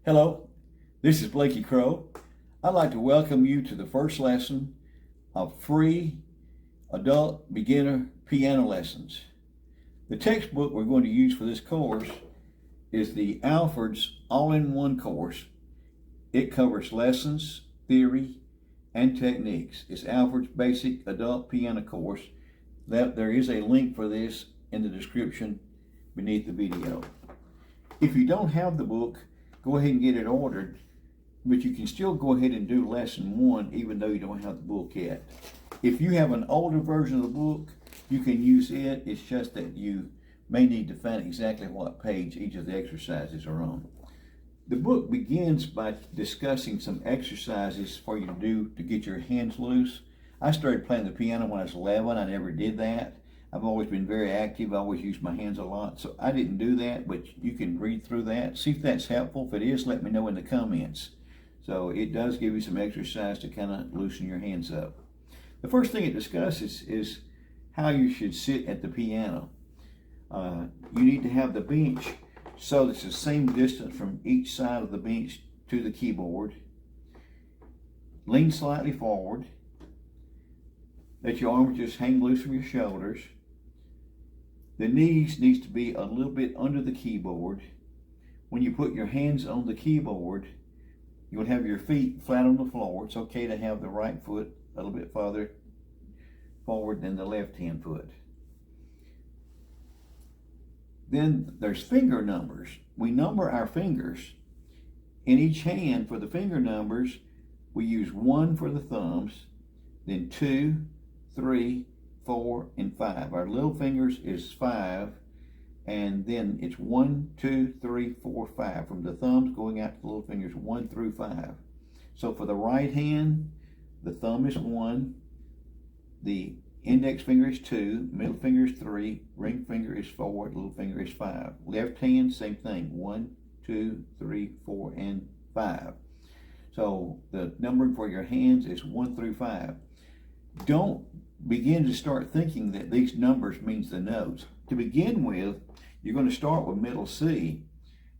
Hello, this is Blakey Crowe. I'd like to welcome you to the first lesson of free adult beginner piano lessons. The textbook we're going to use for this course is the Alfred's all-in-one course. It covers lessons, theory, and techniques. It's Alfred's basic adult piano course. There is a link for this in the description beneath the video. If you don't have the book, go ahead and get it ordered, but you can still go ahead and do lesson 1 even though you don't have the book yet. If you have an older version of the book, you can use it. It's just that you may need to find exactly what page each of the exercises are on. The book begins by discussing some exercises for you to do to get your hands loose. I started playing the piano when I was 11. I never did that. I've always been very active. I always used my hands a lot, so I didn't do that, but you can read through that. See if that's helpful. If it is, let me know in the comments. So it does give you some exercise to kind of loosen your hands up. The first thing it discusses is how you should sit at the piano. You need to have the bench so it's the same distance from each side of the bench to the keyboard. Lean slightly forward. Let your arms just hang loose from your shoulders. The knees needs to be a little bit under the keyboard. When you put your hands on the keyboard, you'll have your feet flat on the floor. It's okay to have the right foot a little bit farther forward than the left-hand foot. Then there's finger numbers. We number our fingers. In each hand, for the finger numbers, we use 1 for the thumbs, then 2, 3, 4, and 5. Our little fingers is 5, and then it's 1, 2, 3, 4, 5. From the thumbs going out to the little fingers, 1 through 5. So for the right hand, the thumb is 1, the index finger is 2, middle finger is 3, ring finger is 4, little finger is 5. Left hand, same thing, 1, 2, 3, 4, and 5. So the numbering for your hands is 1 through 5. Don't begin to start thinking that these numbers means the notes. To begin with, you're going to start with middle C.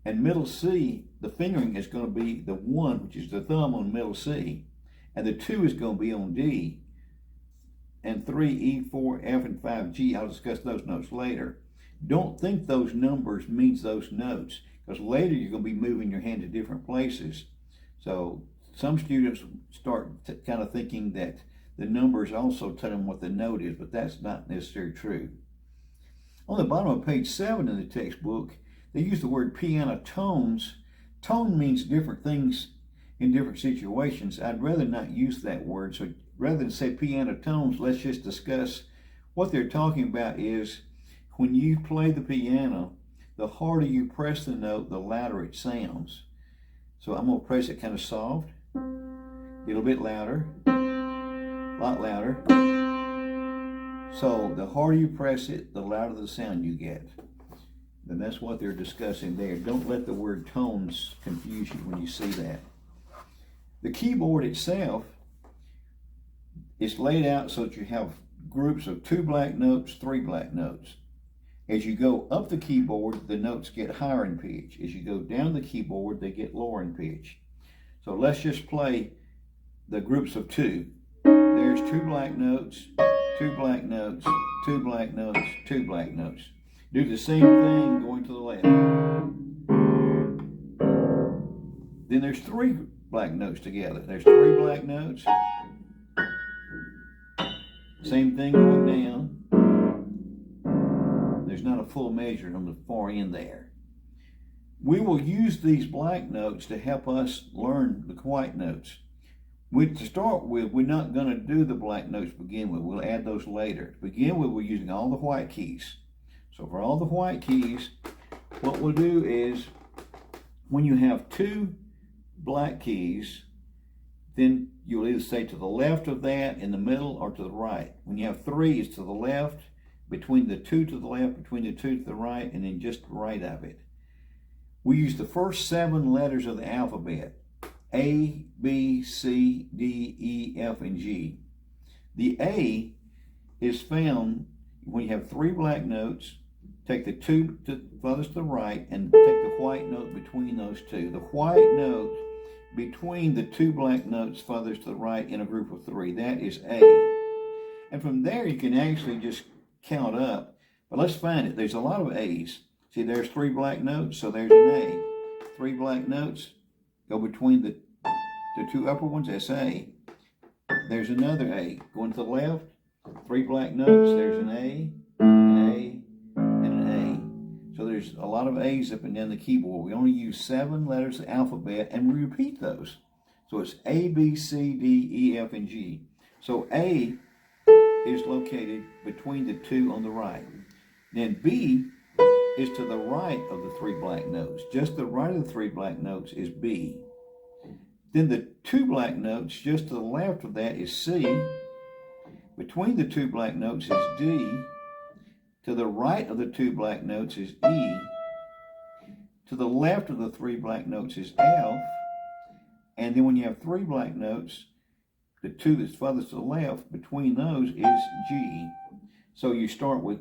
And middle C, the fingering is going to be the 1, which is the thumb on middle C. And the 2 is going to be on D. And 3, E, 4, F, and 5, G. I'll discuss those notes later. Don't think those numbers means those notes, because later you're going to be moving your hand to different places. So some students start kind of thinking that the numbers also tell them what the note is, but that's not necessarily true. On the bottom of page 7 in the textbook, they use the word piano tones. Tone means different things in different situations. I'd rather not use that word, so rather than say piano tones, let's just discuss what they're talking about is when you play the piano, the harder you press the note, the louder it sounds. So I'm going to press it kind of soft, a little bit louder, a lot louder. So the harder you press it, the louder the sound you get. And that's what they're discussing there. Don't let the word tones confuse you when you see that. The keyboard itself is laid out so that you have groups of 2 black notes, 3 black notes. As you go up the keyboard, the notes get higher in pitch. As you go down the keyboard, they get lower in pitch. So let's just play the groups of 2. There's 2 black notes, 2 black notes, 2 black notes, 2 black notes. Do the same thing going to the left. Then there's 3 black notes together. There's 3 black notes. Same thing going down. There's not a full measure on the far end there. We will use these black notes to help us learn the white notes. To start with, we're not going to do the black notes to begin with. We'll add those later. To begin with, we're using all the white keys. So for all the white keys, what we'll do is when you have 2 black keys, then you'll either say to the left of that, in the middle, or to the right. When you have 3, it's to the left, between the 2 to the left, between the 2 to the right, and then just right of it. We use the first 7 letters of the alphabet. A, B, C, D, E, F, and G. The A is found when you have 3 black notes, take the two furthest to the right and take the white note between those two. The white note between the two black notes furthest to the right in a group of three, that is A. And from there you can actually just count up. But let's find it. There's a lot of A's. See, there's 3 black notes, so there's an A. 3 black notes go between the 2 upper ones, that's A. There's another A. Going to the left, 3 black notes, there's an A, an A, and an A. So there's a lot of A's up and down the keyboard. We only use 7 letters of the alphabet, and we repeat those. So it's A, B, C, D, E, F, and G. So A is located between the 2 on the right. Then B is to the right of the 3 black notes. Just the right of the 3 black notes is B. Then the 2 black notes just to the left of that is C. Between the 2 black notes is D. To the right of the 2 black notes is E. To the left of the 3 black notes is F. And then when you have 3 black notes, the 2 that's furthest to the left, between those is G. So you start with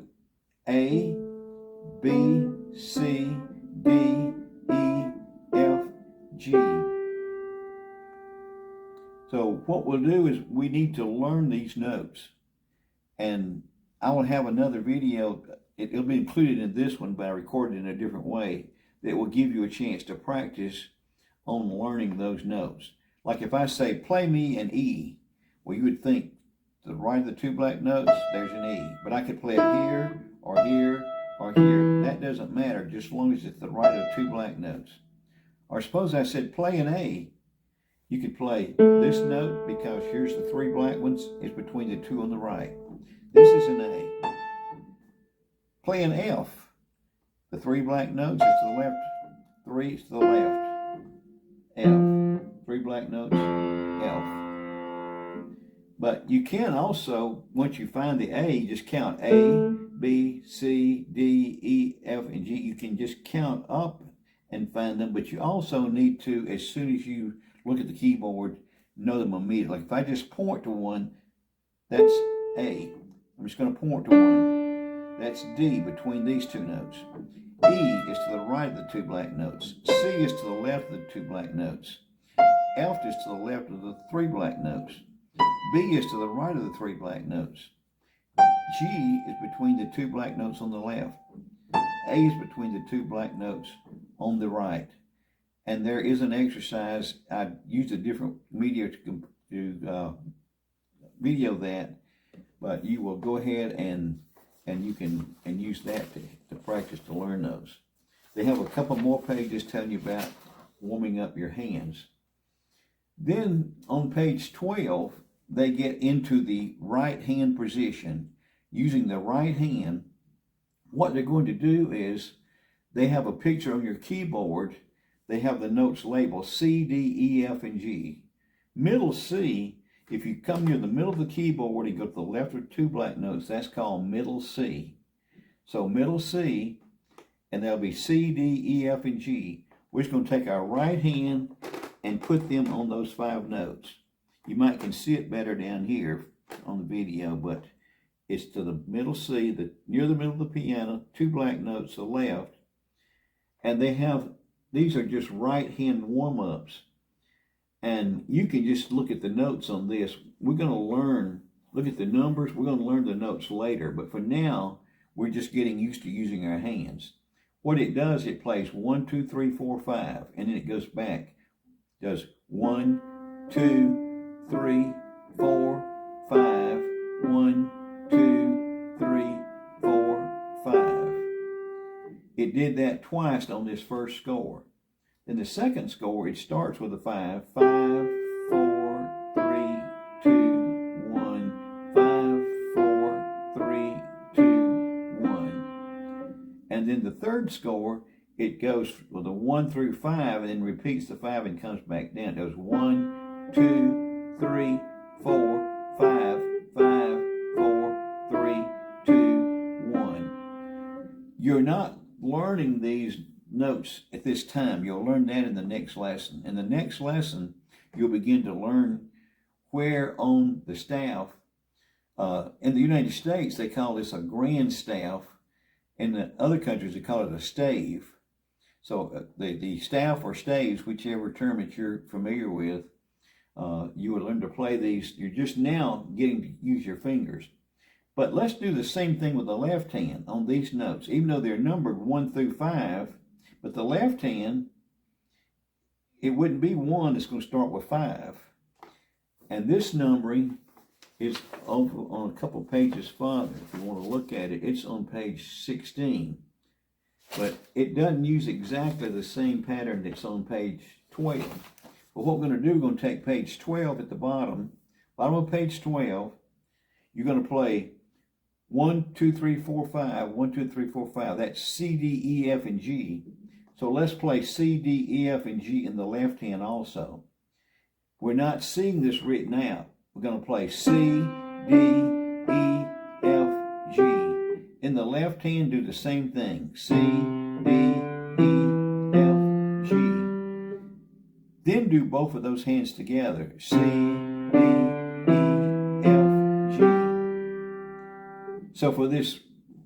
A, B, C, D, E, F, G. So what we'll do is we need to learn these notes. And I will have another video, it'll be included in this one, but I recorded it in a different way, that will give you a chance to practice on learning those notes. Like if I say, play me an E, well, you would think to the right of the 2 black notes, there's an E. But I could play it here, or here, or here. That doesn't matter, just as long as it's the right of 2 black notes. Or suppose I said, play an A. You could play this note, because here's the 3 black ones, it's between the 2 on the right. This is an A. Play an F. The 3 black notes is to the left, 3 is to the left. F. 3 black notes, F. But you can also, once you find the A, just count A, B, C, D, E, F, and G. You can just count up and find them, but you also need to, as soon as you look at the keyboard, know them immediately. Like if I just point to one, that's A. I'm just going to point to one. That's D between these 2 notes. E is to the right of the 2 black notes. C is to the left of the 2 black notes. F is to the left of the 3 black notes. B is to the right of the 3 black notes. G is between the 2 black notes on the left. A is between the 2 black notes on the right. And there is an exercise. I used a different media to video that, but you will go ahead and you can use that to practice to learn those. They have a couple more pages telling you about warming up your hands. Then on page 12, they get into the right hand position. Using the right hand, what they're going to do is they have a picture on your keyboard. They have the notes labeled C, D, E, F, and G. Middle C, if you come near the middle of the keyboard and go to the left of 2 black notes, that's called middle C. So middle C, and there'll be C, D, E, F, and G. We're just going to take our right hand and put them on those 5 notes. You might can see it better down here on the video, but it's to the middle C, near the middle of the piano, 2 black notes to the left. And these are just right hand warm-ups. And you can just look at the notes on this. We're going to look at the numbers. We're going to learn the notes later. But for now, we're just getting used to using our hands. What it does, it plays 1, 2, 3, 4, 5. And then it goes back. It does 1, 2, 3, 4, 5. 1, 2, 3, 4, 5. It did that twice on this first score. Then the second score, it starts with a 5. 5, 4, 3, 2, 1. 5, 4, 3, 2, 1. And then the third score, it goes with a 1 through 5 and then repeats the 5 and comes back down. It goes 1, 2, 3, 4, 5, 5, 4, 3, 2, 1. You're not learning these notes at this time. You'll learn that in the next lesson. In the next lesson, you'll begin to learn where on the staff, in the United States, they call this a grand staff, In the other countries, they call it a stave. So the staff or staves, whichever term that you're familiar with, you would learn to play these. You're just now getting to use your fingers. But let's do the same thing with the left hand on these notes. Even though they're numbered 1 through 5, but the left hand, it wouldn't be 1 that's going to start with 5. And this numbering is over on a couple pages farther. If you want to look at it, it's on page 16. But it doesn't use exactly the same pattern that's on page 12. But what we're going to do, we're going to take page 12 at the bottom of page 12, you're going to play 1, 2, 3, 4, 5, 1, 2, 3, 4, 5. That's C, D, E, F, and G. So let's play C, D, E, F, and G in the left hand also. We're not seeing this written out. We're going to play C, D, E, F, G. In the left hand, do the same thing. C, D, E, F, G. Then do both of those hands together. C, D, E, F, G. So for this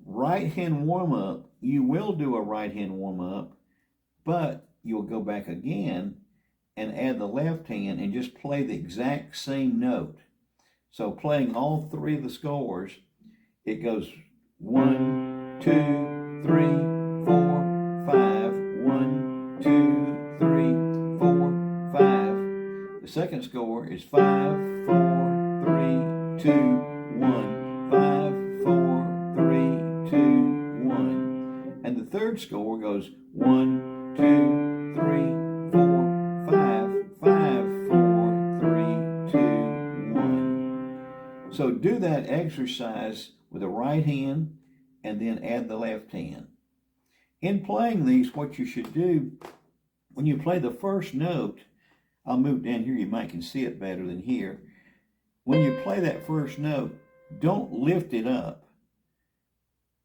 right hand warm-up, you will do a right hand warm-up, but you'll go back again and add the left hand and just play the exact same note. So playing all 3 of the scores, it goes 1, 2, 3, 4, 5. 1, 2, 3, 4, 5. The second score is 5, 4, 3, 2, 1. 5, 4, 3, 2, 1. And the third score goes 1, 2, 3, 4, 5, 5, 4, 3, 2, 1. So do that exercise with the right hand and then add the left hand. In playing these, what you should do, when you play the first note, I'll move down here, you might can see it better than here. When you play that first note, don't lift it up.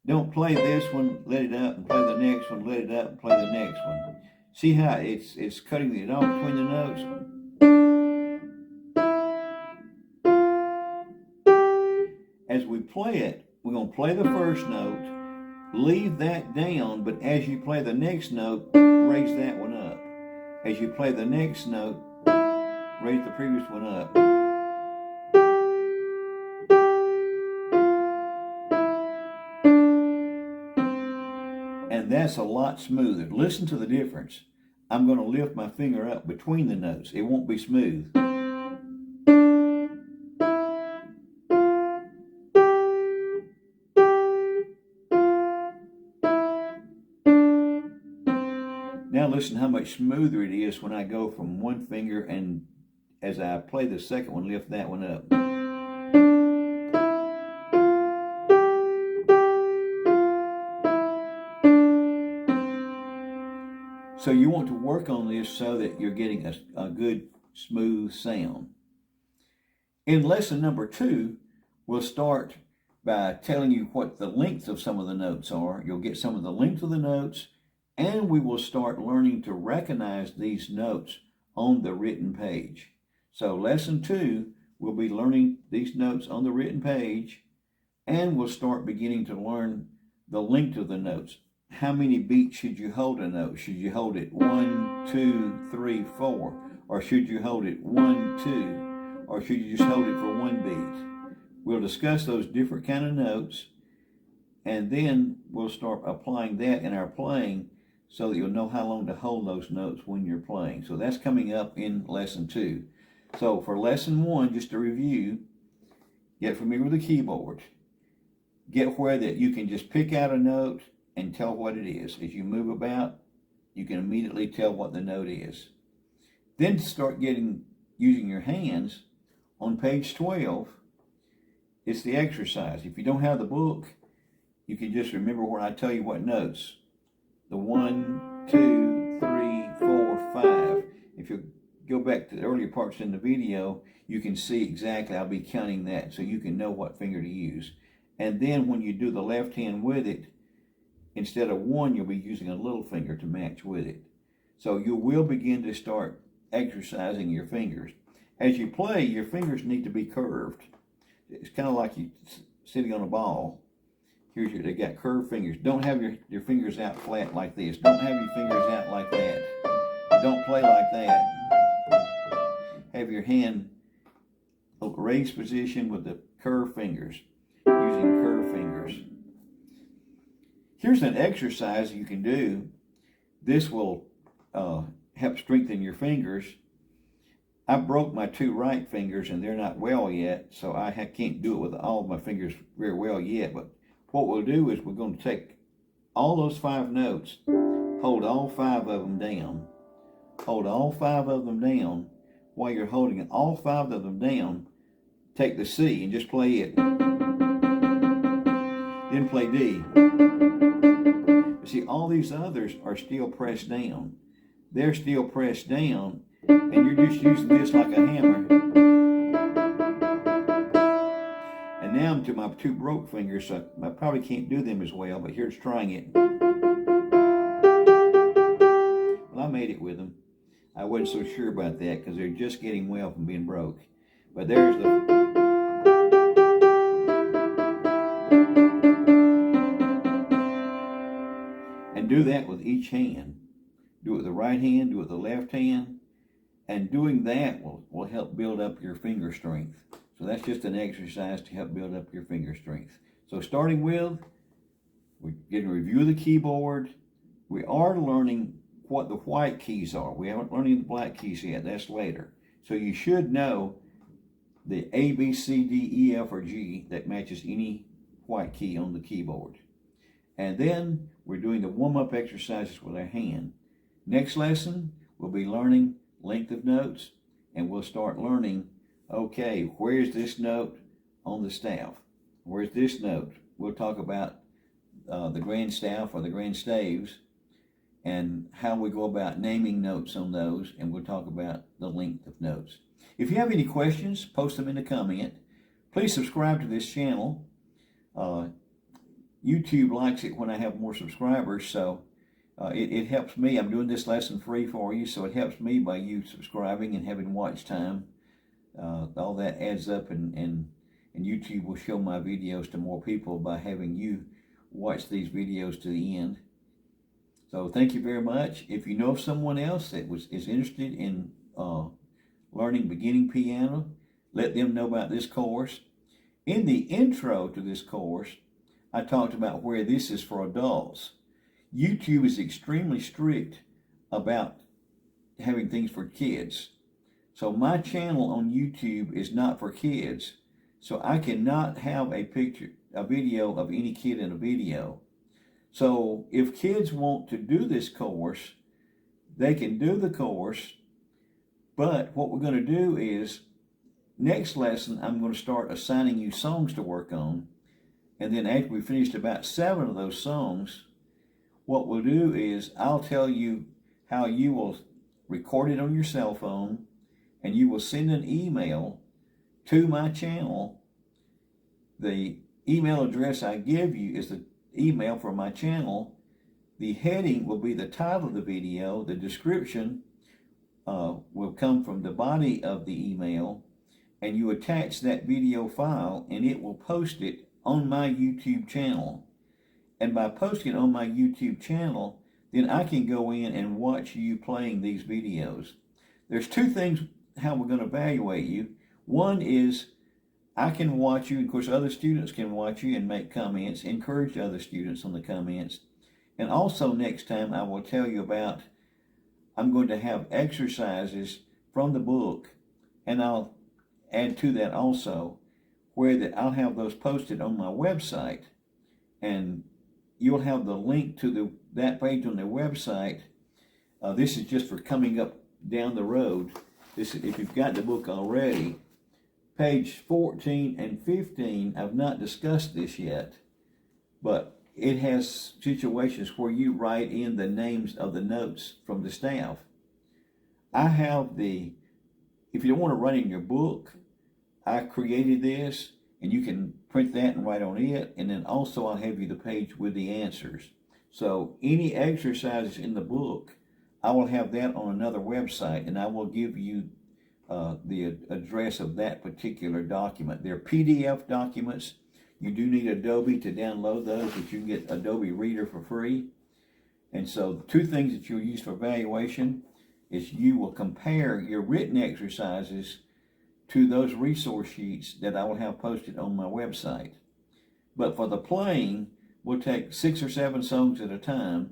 Don't play this one, let it up, and play the next one, let it up, and play the next one. See how it's cutting it off between the notes? As we play it, we're going to play the first note, leave that down, but as you play the next note, raise that one up. As you play the next note, raise the previous one up. And that's a lot smoother. Listen to the difference. I'm going to lift my finger up between the notes. It won't be smooth. Now listen how much smoother it is when I go from one finger and as I play the second one, lift that one up. So you want to work on this so that you're getting a good, smooth sound. In lesson number 2, we'll start by telling you what the length of some of the notes are. You'll get some of the length of the notes, and we will start learning to recognize these notes on the written page. So lesson 2, we'll be learning these notes on the written page, and we'll start beginning to learn the length of the notes. How many beats should you hold a note? Should you hold it 1, 2, 3, 4? Or should you hold it 1, 2? Or should you just hold it for 1 beat? We'll discuss those different kind of notes, and then we'll start applying that in our playing so that you'll know how long to hold those notes when you're playing. So that's coming up in lesson 2. So for lesson 1, just to review, get familiar with the keyboard. Get where that you can just pick out a note and tell what it is. As you move about, you can immediately tell what the note is. Then start using your hands. On page 12, it's the exercise. If you don't have the book, you can just remember when I tell you what notes. The 1, 2, 3, 4, 5. If you go back to the earlier parts in the video, you can see exactly, I'll be counting that so you can know what finger to use. And then when you do the left hand with it, instead of 1, you'll be using a little finger to match with it. So you will begin to start exercising your fingers. As you play, your fingers need to be curved. It's kind of like you sitting on a ball. they got curved fingers. Don't have your fingers out flat like this. Don't have your fingers out like that. Don't play like that. Have your hand raised position with the curved fingers, using curved fingers. Here's an exercise you can do. This will help strengthen your fingers. I broke my 2 right fingers and they're not well yet, so I can't do it with all of my fingers very well yet. But what we'll do is we're going to take all those 5 notes, hold all 5 of them down. Hold all 5 of them down. While you're holding all 5 of them down, take the C and just play it. Then play D. See, all these others are still pressed down. They're still pressed down, and you're just using this like a hammer. And now I'm to my 2 broke fingers, so I probably can't do them as well, but here's trying it. Well, I made it with them. I wasn't so sure about that because they're just getting well from being broke. But there's the... And do that with each hand. Do it with the right hand, do it with the left hand. And doing that will help build up your finger strength. So that's just an exercise to help build up your finger strength. So starting with, we're getting a review of the keyboard. We are learning what the white keys are. We haven't learned the black keys yet. That's later. So you should know the A, B, C, D, E, F, or G that matches any white key on the keyboard. And then we're doing the warm-up exercises with our hand. Next lesson, we'll be learning length of notes, and we'll start learning, okay, where's this note on the staff? Where's this note? We'll talk about the grand staff or the grand staves and how we go about naming notes on those, and we'll talk about the length of notes. If you have any questions, post them in the comment. Please subscribe to this channel. YouTube likes it when I have more subscribers, so it helps me. I'm doing this lesson free for you, so it helps me by you subscribing and having watch time. All that adds up, and YouTube will show my videos to more people by having you watch these videos to the end. So thank you very much. If you know of someone else that is interested in learning beginning piano, let them know about this course. In the intro to this course, I talked about where this is for adults. YouTube is extremely strict about having things for kids. So my channel on YouTube is not for kids. So I cannot have a video of any kid in a video. So if kids want to do this course, they can do the course. But what we're going to do is, next lesson, I'm going to start assigning you songs to work on. And then after we finished about 7 of those songs, what we'll do is I'll tell you how you will record it on your cell phone, and you will send an email to my channel. The email address I give you is the email for my channel. The heading will be the title of the video. The description will come from the body of the email, and you attach that video file, and it will post it on my YouTube channel. And by posting it on my YouTube channel, then I can go in and watch you playing these videos. There's 2 things how we're going to evaluate you. One is I can watch you, of course other students can watch you and make comments, encourage other students on the comments. And also next time I will tell you about, I'm going to have exercises from the book, and I'll add to that also, where I'll have those posted on my website, and you'll have the link to that page on their website. This is just for coming up down the road. If you've got the book already, page 14 and 15, I've not discussed this yet, but it has situations where you write in the names of the notes from the staff. I have if you don't want to write in your book, I created this, and you can print that and write on it, and then also I'll have you the page with the answers. So any exercises in the book, I will have that on another website, and I will give you the address of that particular document. They're PDF documents. You do need Adobe to download those, but you can get Adobe Reader for free. And so 2 things that you'll use for evaluation is you will compare your written exercises to those resource sheets that I will have posted on my website. But for the playing, we'll take 6 or 7 songs at a time,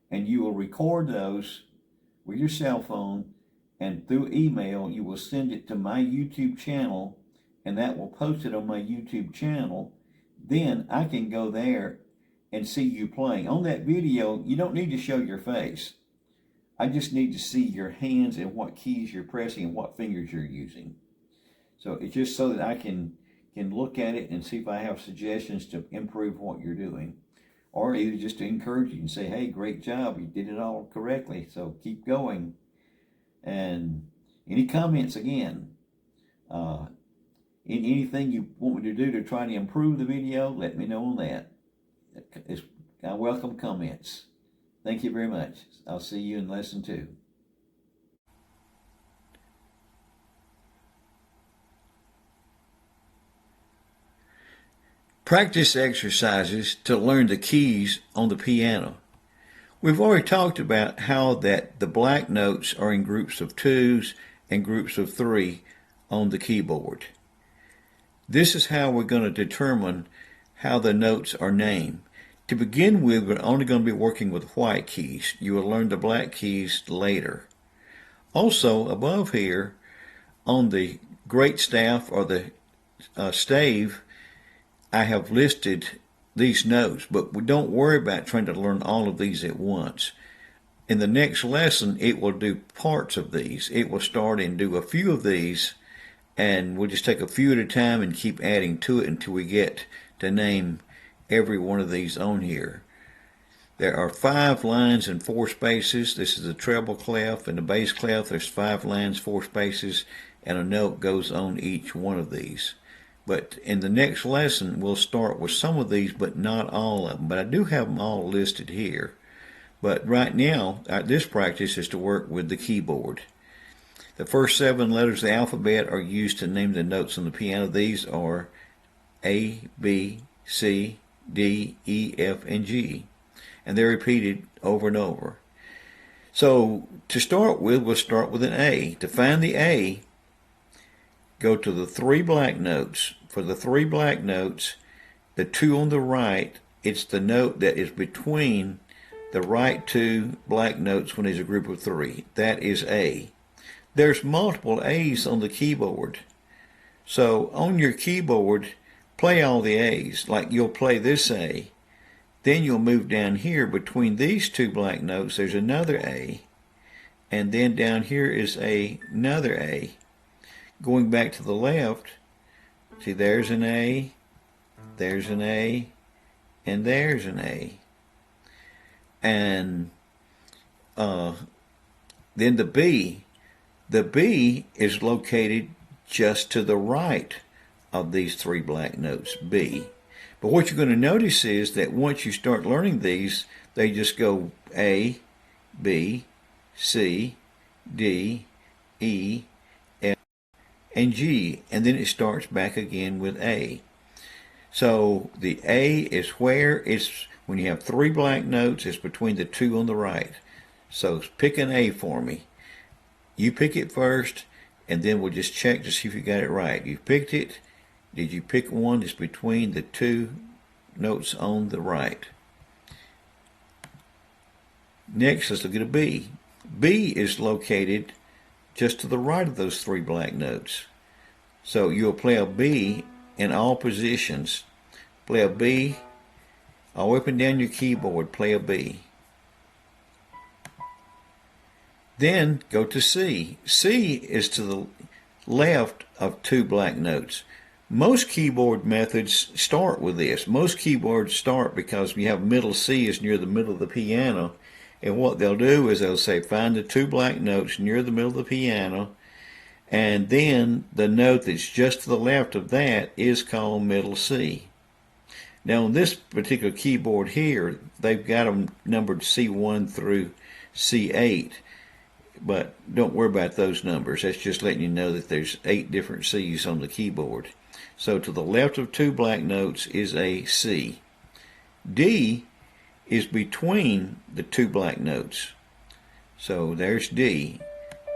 and you will record those with your cell phone, and through email you will send it to my YouTube channel, and that will post it on my YouTube channel. Then I can go there and see you playing. On that video, you don't need to show your face. I just need to see your hands and what keys you're pressing and what fingers you're using. So it's just so that I can look at it and see if I have suggestions to improve what you're doing. Or either just to encourage you and say, hey, great job, you did it all correctly, so keep going. And any comments, again, anything you want me to do to try to improve the video, let me know on that. I welcome comments. Thank you very much. I'll see you in lesson 2. Practice exercises to learn the keys on the piano. We've already talked about how that the black notes are in groups of 2s and groups of 3 on the keyboard. This is how we're going to determine how the notes are named. To begin with, we're only going to be working with white keys. You will learn the black keys later. Also, above here, on the great staff or the stave, I have listed these notes, but we don't worry about trying to learn all of these at once. In the next lesson, it will do parts of these. It will start and do a few of these, and we'll just take a few at a time and keep adding to it until we get to name every one of these on here. There are 5 lines and 4 spaces. This is the treble clef and the bass clef. There's 5 lines, 4 spaces, and a note goes on each one of these. But in the next lesson, we'll start with some of these, but not all of them. But I do have them all listed here. But right now, this practice is to work with the keyboard. The first 7 letters of the alphabet are used to name the notes on the piano. These are A, B, C, D, E, F, and G. And they're repeated over and over. So to start with, we'll start with an A. To find the A, go to the 3 black notes. For the 3 black notes, the 2 on the right, it's the note that is between the right 2 black notes when there's a group of 3. That is A. There's multiple A's on the keyboard. So on your keyboard, play all the A's. Like you'll play this A. Then you'll move down here between these 2 black notes. There's another A. And then down here is another A. Going back to the left, see there's an A, there's an A, and there's an A. And then the B is located just to the right of these 3 black notes, B. But what you're going to notice is that once you start learning these, they just go A, B, C, D, E, F, and G, and then it starts back again with A. So the A is where it's when you have 3 black notes, it's between the 2 on the right. So pick an A for me. You pick it first, and then we'll just check to see if you got it right. You picked it. Did you pick one that's between the 2 notes on the right? Next, let's look at a B. B is located just to the right of those 3 black notes. So you'll play a B in all positions. Play a B all the way up and down your keyboard. Play a B. Then go to C. C is to the left of 2 black notes. Most keyboard methods start with this. Most keyboards start because you have middle C is near the middle of the piano. And what they'll do is they'll say find the 2 black notes near the middle of the piano. And then the note that's just to the left of that is called middle C. Now on this particular keyboard here, they've got them numbered C1 through C8. But don't worry about those numbers. That's just letting you know that there's 8 different C's on the keyboard. So to the left of 2 black notes is a C. D is between the 2 black notes. So there's D.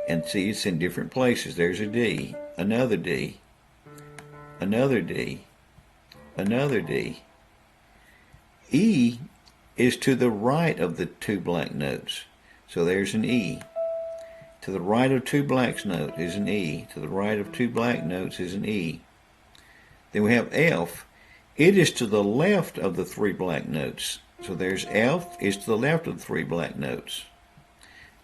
And see, it's in different places. There's a D, another D, another D, another D. E is to the right of the 2 black notes. So there's an E. To the right of 2 black notes is an E. To the right of 2 black notes is an E. Then we have F. It is to the left of the 3 black notes. So there's F is to the left of the 3 black notes.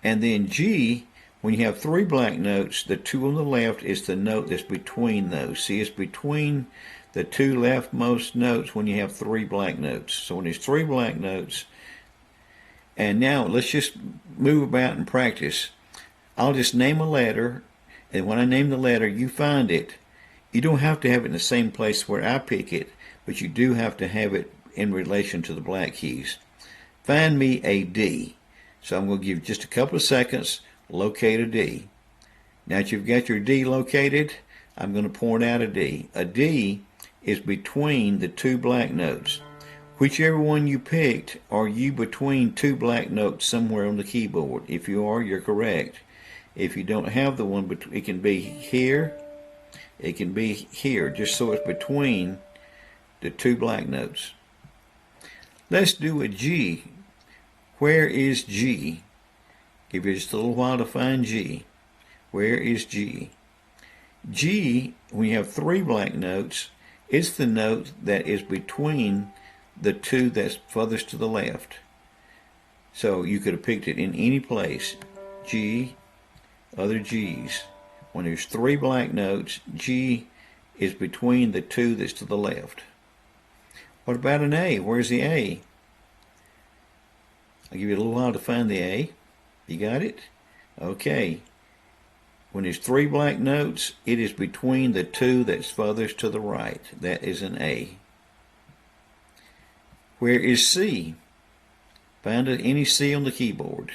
And then G, when you have 3 black notes, the 2 on the left is the note that's between those. See, it's between the 2 leftmost notes when you have 3 black notes. So when there's 3 black notes, and now let's just move about and practice. I'll just name a letter, and when I name the letter, you find it. You don't have to have it in the same place where I pick it, but you do have to have it in relation to the black keys. Find me a D. So I'm going to give just a couple of seconds, locate a D. Now that you've got your D located, I'm going to point out a D. A D is between the 2 black notes. Whichever one you picked, are you between 2 black notes somewhere on the keyboard? If you are, you're correct. If you don't have the one, it can be here, it can be here, just so it's between the 2 black notes. Let's do a G. Where is G? Give you just a little while to find G. Where is G? G, when you have 3 black notes, it's the note that is between the 2 that's furthest to the left. So you could have picked it in any place. G, other G's. When there's 3 black notes, G is between the 2 that's to the left. What about an A? Where's the A? I'll give you a little while to find the A. You got it? Okay. When there's 3 black notes, it is between the 2 that's furthest to the right. That is an A. Where is C? Find any C on the keyboard.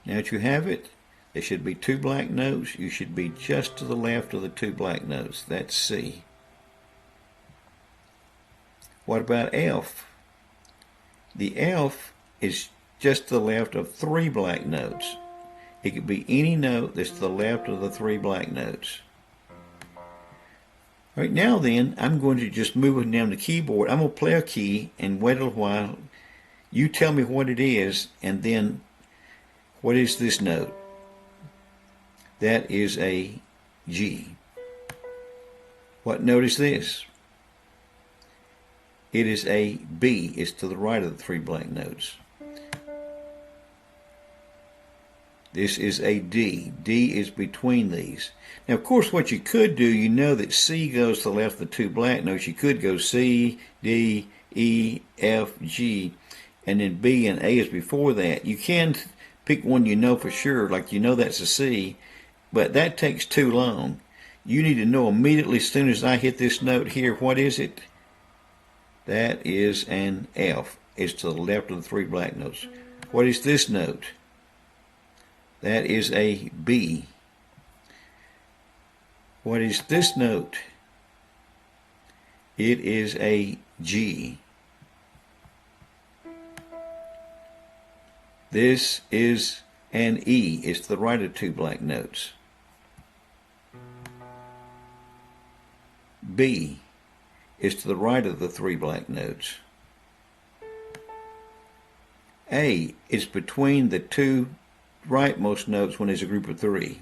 Now that you have it, there should be 2 black notes. You should be just to the left of the 2 black notes. That's C. What about F? The F is just to the left of 3 black notes. It could be any note that's to the left of the 3 black notes. All right, now then, I'm going to just move it down the keyboard. I'm going to play a key and wait a little while. You tell me what it is, and then what is this note? That is a G. What note is this? It is a B. It's to the right of the 3 black notes. This is a D. D is between these. Now, of course, what you could do, you know that C goes to the left of the 2 black notes. You could go C, D, E, F, G, and then B and A is before that. You can pick one you know for sure, like you know that's a C, but that takes too long. You need to know immediately as soon as I hit this note here, what is it? That is an F. It's to the left of the 3 black notes. What is this note? That is a B. What is this note? It is a G. This is an E. It's to the right of 2 black notes. B is to the right of the 3 black notes. A is between the 2 rightmost notes when there's a group of 3.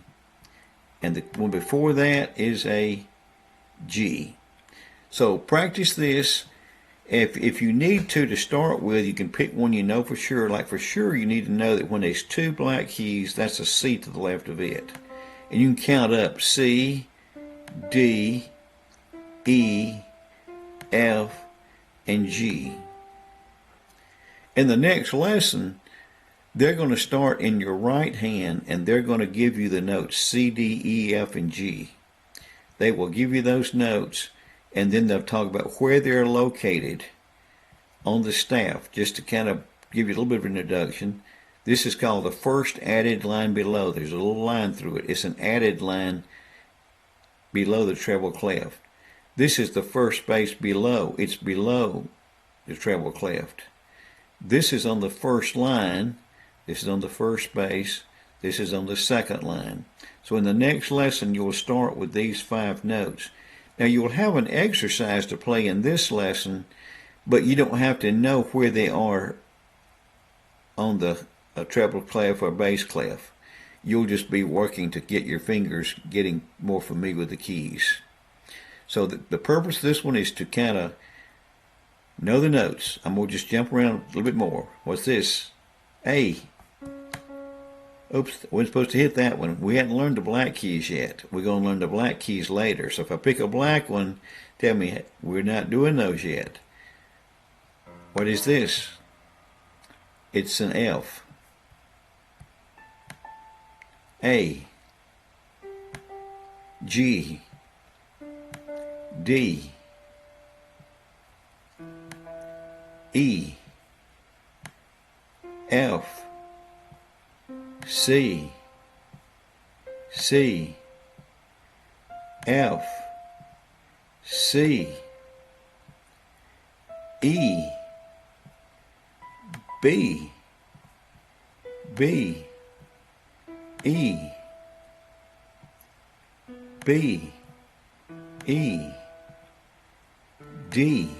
And the one before that is a G. So practice this. If you need to start with, you can pick one you know for sure. Like for sure you need to know that when there's 2 black keys, that's a C to the left of it. And you can count up C, D, E, F, and G. In the next lesson, they're going to start in your right hand and they're going to give you the notes C, D, E, F, and G. They will give you those notes and then they'll talk about where they're located on the staff. Just to kind of give you a little bit of an introduction, this is called the first added line below. There's a little line through it. It's an added line below the treble clef. This is the first bass below. It's below the treble clef. This is on the first line. This is on the first bass. This is on the second line. So in the next lesson, you'll start with these 5 notes. Now you'll have an exercise to play in this lesson, but you don't have to know where they are on the treble clef or bass clef. You'll just be working to get your fingers getting more familiar with the keys. So the purpose of this one is to kind of know the notes. I'm going to just jump around a little bit more. What's this? A. Oops, I wasn't supposed to hit that one. We hadn't learned the black keys yet. We're going to learn the black keys later. So if I pick a black one, tell me we're not doing those yet. What is this? It's an F. A. G. D. E. F. C. C. F. C. E. B. B. E. B. E. D.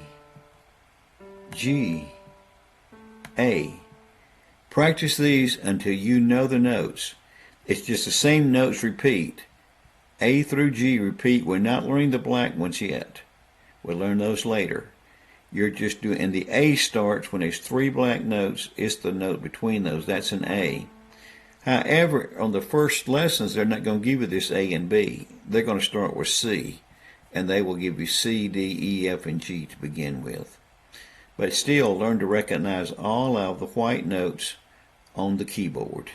G. A. Practice these until you know the notes. It's just the same notes repeat. A through G repeat. We're not learning the black ones yet. We'll learn those later. You're just doing, and the A starts when there's 3 black notes. It's the note between those. That's an A. However, on the first lessons, they're not going to give you this A and B. They're going to start with C, and they will give you C, D, E, F, and G to begin with. But still, learn to recognize all of the white notes on the keyboard.